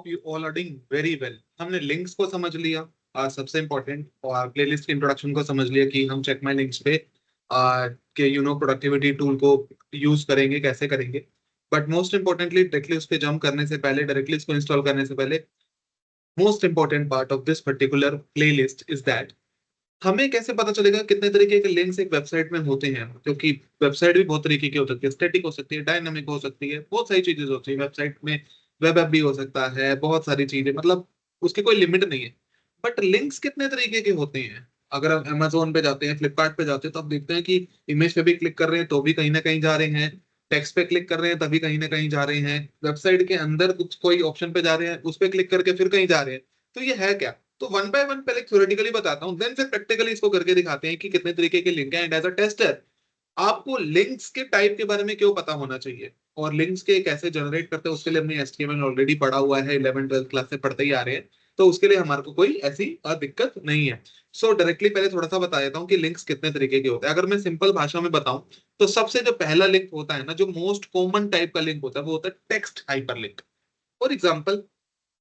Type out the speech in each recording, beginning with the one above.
You all are doing very well. हमने links को समझ लिया, सबसे इंपॉर्टेंट, और प्लेलिस्ट के इंट्रोडक्शन को समझ लिया कि हम चेक माई लिंक्स पे के प्रोडक्टिविटी टूल को यूज करेंगे, कैसे करेंगे। बट मोस्ट इंपॉर्टेंटली डायरेक्टली उस पर जंप करने से पहले, डायरेक्टली इसको इंस्टॉल करने से पहले, most important part of this particular playlist is that हमें कैसे पता चलेगा कितने तरीके के लिंक्स एक वेबसाइट में होते हैं। क्योंकि वेबसाइट भी बहुत तरीके की हो सकती है, स्टैटिक हो सकती है, डायनामिक हो सकती है, बहुत सारी चीजें होती है वेबसाइट में। वेब ऐप भी हो सकता है, बहुत सारी चीजें, मतलब उसकी कोई लिमिट नहीं है। बट लिंक्स कितने तरीके के होते हैं? अगर हम अमेजोन पे जाते हैं, फ्लिपकार्ट पे जाते हैं, तो आप देखते हैं कि इमेज पे भी क्लिक कर रहे हैं तो भी कहीं ना कहीं जा रहे हैं, टेक्स्ट पे क्लिक कर रहे हैं तभी कहीं ना कहीं जा रहे हैं, वेबसाइट के अंदर कुछ कोई ऑप्शन पे जा रहे हैं, उस पे क्लिक करके फिर कहीं जा रहे हैं। तो ये है क्या? तो वन बाय वन पहले थ्योरेटिकली बताता हूँ, देन फिर प्रैक्टिकली इसको करके दिखाते हैं कि कितने तरीके के लिंक हैं। एंड एज अ टेस्टर आपको लिंक्स के टाइप के बारे में क्यों पता होना चाहिए और लिंक्स के कैसे जनरेट करते हैं, उसके लिए हमने एचटीएमएल ऑलरेडी पढ़ा हुआ है, 11 12 क्लास से पढ़ते ही आ रहे हैं। तो उसके लिए हमारे को कोई ऐसी दिक्कत नहीं है। सो डायरेक्टली पहले थोड़ा सा बता देता हूँ कि लिंक्स कितने तरीके के होते हैं। अगर मैं सिंपल भाषा में बताऊं तो सबसे जो पहला लिंक होता है ना, जो मोस्ट कॉमन टाइप का लिंक होता है, वो होता है text hyper link. For example,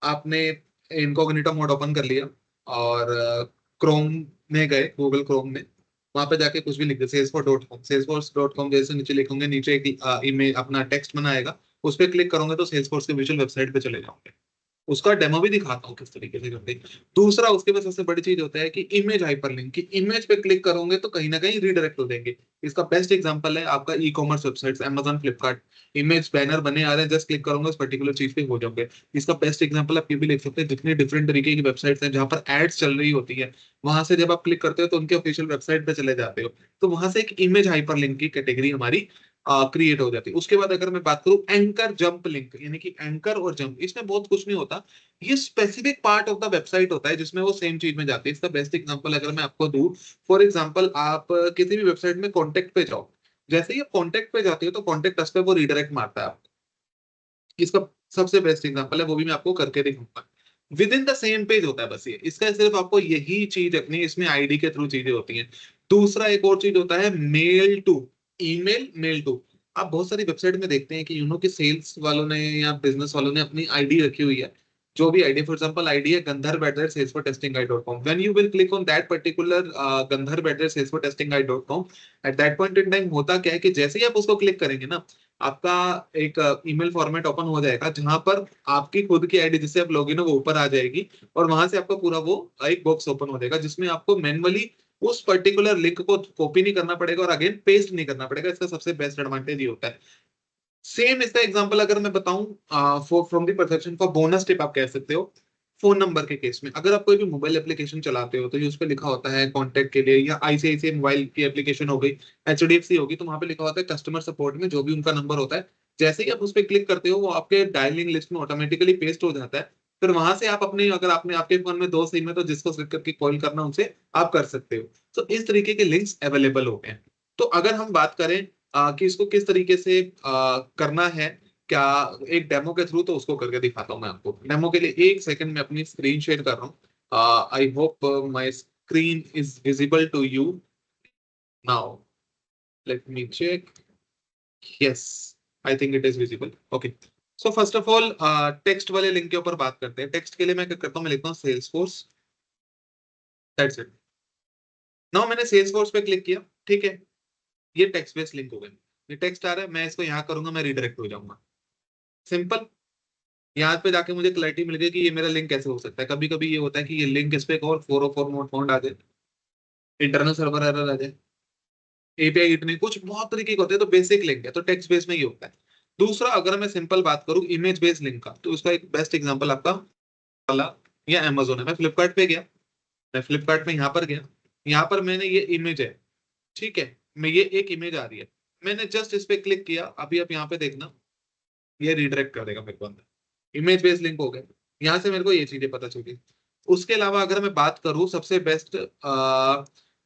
आपने इनकॉग्निटो मोड ओपन कर लिया और क्रोम में गए, गूगल क्रोम में, वहां पे जाके कुछ भी लिख दे, salesforce.com, salesforce.com जैसे नीचे लिखोगे, नीचे एक इमेज अपना टेक्स्ट बनाएगा, उस पर क्लिक करोगे तो सेल्सफोर्स के विजुअल वेबसाइट पे चले जाओगे। उसका डेमो भी दिखाता हूँ किस तरीके से करते हैं। दूसरा, उसके पास सबसे बड़ी चीज होता है कि इमेज हाइपरलिंक, की इमेज पे क्लिक करोगे तो कहीं ना कहीं रीडायरेक्ट हो देंगे। इसका बेस्ट एग्जांपल है आपका e commerce website, Amazon, Flipkart. Image banner बने आ रहे हैं, जस्ट क्लिक करोगे उस पर्टिकुलर चीज पे हो जाओगे। इसका बेस्ट एग्जांपल आप ये भी लिख सकते हैं, जितने डिफरेंट तरीके की वेबसाइट्स हैं जहां पर एड्स चल रही होती है, वहां से जब आप क्लिक करते हो तो उनके ऑफिशियल वेबसाइट पे चले जाते हो, तो वहां से एक इमेज हाइपरलिंक की कैटेगरी हमारी क्रिएट हो जाती है। उसके बाद अगर मैं बात करूं एंकर जंप लिंक, यानी कि एंकर और जंप, इसमें बहुत कुछ नहीं होता। ये specific part of the website होता है जिसमें वो सेम चीज में जाती है। इसका बेस्ट एग्जांपल अगर मैं आपको दूं, फॉर एग्जांपल आप किसी भी वेबसाइट में कॉन्टेक्ट पे जाओ, जैसे ही आप कॉन्टेक्ट पे जाते हो तो कॉन्टेक्ट अस पे वो रीडायरेक्ट मारता है आपको। इसका सबसे बेस्ट एग्जांपल है, वो भी मैं आपको करके दिखाऊंगा। With in the same page होता है बस ये, इसका सिर्फ आपको यही चीज रखनी है, इसमें आईडी के थ्रू चीजें होती हैं। दूसरा एक और चीज होता है mail to email, mail to. आप बहुत सारी वेबसाइट में देखते हैं कि कि सेल्स वालों ने या बिजनेस वालों ने अपनी आईडी रखी हुई है, जो भी आईडी, फॉर एग्जांपल आईडी है gandharb@salesfortestingguide.com। When you will click on that particular gandharb@salesfortestingguide.com, at that point in time होता क्या है कि जैसे ही आप उसको क्लिक करेंगे ना, आपका एक ईमेल फॉर्मेट ओपन हो जाएगा जहां पर आपकी खुद की आईडी जिससे आप लॉगिन हो वो ऊपर आ जाएगी, और वहां से आपका पूरा वो एक बॉक्स ओपन हो जाएगा जिसमें आपको मैनुअली उस पर्टिकुलर लिंक को कॉपी नहीं करना पड़ेगा और अगेन पेस्ट नहीं करना पड़ेगा। इसका सबसे बेस्ट एडवांटेज ये होता है। सेम इसका एग्जांपल अगर मैं बताऊं, for from the perception for bonus tip आप कह सकते हो। फोन नंबर के केस में अगर आप कोई भी मोबाइल एप्लीकेशन चलाते हो तो ये उस पर लिखा होता है कॉन्टैक्ट के लिए, या आईसीआईसीआई मोबाइल की एप्लीकेशन हो गई, एचडीएफसी होगी, तो वहां पे लिखा होता है कस्टमर सपोर्ट में जो भी उनका नंबर होता है। जैसे ही आप उस पर क्लिक करते हो वो आपके डायलिंग लिस्ट में ऑटोमेटिकली पेस्ट हो जाता है। फिर वहां से आप अपने, अगर आपने आपके फोन में दो सिम है तो जिसको सिलेक्ट करके कॉल करना उनसे आप कर सकते हो। तो इस तरीके के लिंक्स अवेलेबल होते हैं। तो अगर हम बात करें कि इसको किस तरीके से करना है, क्या एक डेमो के थ्रू, तो उसको करके दिखाता हूँ मैं आपको। डेमो के लिए एक सेकंड में अपनी स्क्रीन शेयर कर रहा हूँ। I hope my screen is visible to you now. Let me check. Yes, I think it is visible. Okay. So first of all text वाले लिंक के ऊपर बात करते हैं। टेक्स्ट के लिए मैं क्या करता हूँ, मैं लिखता हूँ Salesforce, that's it. Now मैंने सेल्स फोर्स पे क्लिक किया, ठीक है। ये टेक्स्ट बेस्ड लिंक हो गए, ये टेक्स्ट आ रहा है, मैं इसको यहाँ करूंगा, मैं रिडायरेक्ट हो जाऊंगा। सिंपल। यहाँ पे जाके मुझे क्लैरिटी मिल गई कि ये मेरा लिंक कैसे हो सकता है। कभी कभी ये होता है कि ये लिंक इस पे एक और 404 नोट फाउंड आ जाए, इंटरनल सर्वर एरर आ जाए, एपीआई इतने कुछ बहुत तरीके के होते हैं। तो बेसिक लिंक है तो टेक्स्ट बेस में ये होता है। दूसरा, अगर मैं सिंपल बात करूं इमेज बेस्ड लिंक का, तो उसका एक बेस्ट एग्जांपल आपका वाला या अमेजोन है। मैं फ्लिपकार्ट पे गया, मैं फ्लिपकार्ट में यहाँ पर गया, यहाँ पर मैंने ये इमेज है, ठीक है, मैं ये एक इमेज आ रही है, मैंने जस्ट इस पे क्लिक किया, अभी आप यहाँ पे देखना, ये रिडायरेक्ट कर देगा मेरे को अंदर। इमेज बेस्ड लिंक हो गए, यहाँ से मेरे को ये चीजें पता चली। उसके अलावा अगर मैं बात करूं सबसे बेस्ट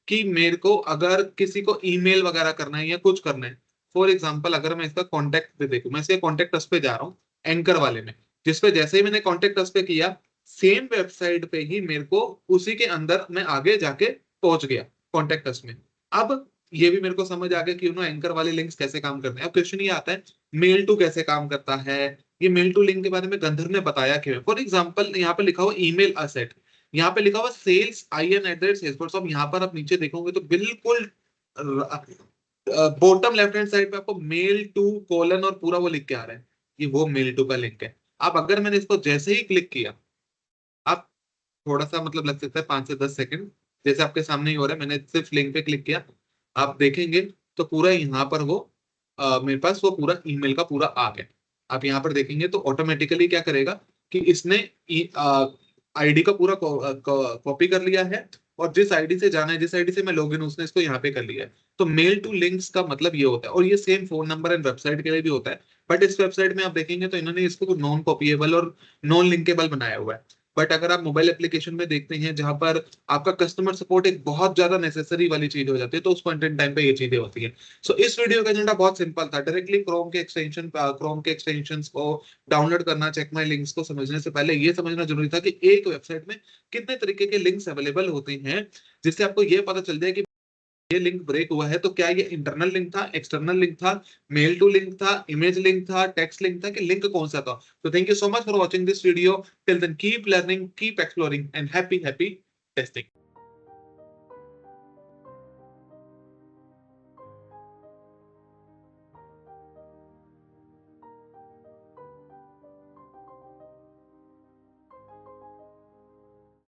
कि मेरे को अगर किसी को ईमेल वगैरह करना है या कुछ करना है, फॉर एग्जांपल अगर मैं इसका कॉन्टेक्ट पे देखूं, मैं इसके कॉन्टेक्ट अस पे जा रहा हूँ, एंकर वाले में, जिसपे जैसे ही मैंने कॉन्टेक्ट अस पे किया, सेम वेबसाइट पे ही मेरे को उसी के अंदर मैं आगे जाके पहुंच गया कॉन्टेक्ट अस में। अब ये भी मेरे को समझ आ गया कि एंकर वाले लिंक्स कैसे काम करते हैं। अब क्वेश्चन ये आता है मेल टू कैसे काम करता है, ये मेल टू लिंक के बारे में गंधर्व ने बताया क्यों है। फॉर एग्जाम्पल यहाँ पे लिखा हुआ ईमेल असेट, यहाँ पे लिखा हुआ सेल्स IN@salesforce। यहाँ पर आप नीचे देखोगे तो बिल्कुल बॉटम लेफ्ट हैंड साइड पे आपको मेल टू कोलन और पूरा वो लिख के आ रहा है, ये वो मेल टू का लिंक है। अब अगर मैंने इसको जैसे ही क्लिक किया, आप थोड़ा सा मतलब लग सकता है 5 से 10 सेकंड, जैसे आपके सामने ही हो रहा है, मैंने सिर्फ लिंक पे क्लिक किया, आप देखेंगे तो पूरा यहाँ पर वो मेरे पास वो पूरा ईमेल का पूरा आ गया। आप यहाँ पर देखेंगे तो ऑटोमेटिकली क्या करेगा कि इसने आईडी का पूरा कॉपी कर लिया है, और जिस आईडी से जाना है, जिस आईडी से मैं लॉगिन हूं, उसने इसको यहाँ पे कर लिया है। तो मेल टू लिंक्स का मतलब ये होता है, और ये same phone number and website के लिए भी होता है। बट इस वेबसाइट में आप देखेंगे तो इन्होंने इसको नॉन कॉपीएबल और नॉन लिंकेबल बनाया हुआ है। बट अगर आप मोबाइल एप्लीकेशन में देखते हैं जहां पर आपका कस्टमर सपोर्ट एक बहुत ज्यादा नेसेसरी वाली चीज हो जाती है, तो उस पॉइंट इन टाइम पे ये चीजें होती है। सो इस वीडियो का एजेंडा बहुत सिंपल था, डायरेक्टली क्रोम के एक्सटेंशन को डाउनलोड करना। चेक माई लिंक्स को समझने से पहले ये समझना जरूरी था कि एक वेबसाइट में कितने तरीके के लिंक्स अवेलेबल होते हैं, जिससे आपको ये पता चल जाए कि ये लिंक ब्रेक हुआ है तो क्या ये इंटरनल लिंक था, एक्सटर्नल लिंक था, मेल टू लिंक था, इमेज लिंक था, टेक्स्ट लिंक था, कि लिंक कौन सा था। तो thank you so much for watching this video. Till then keep learning, keep exploring and happy testing.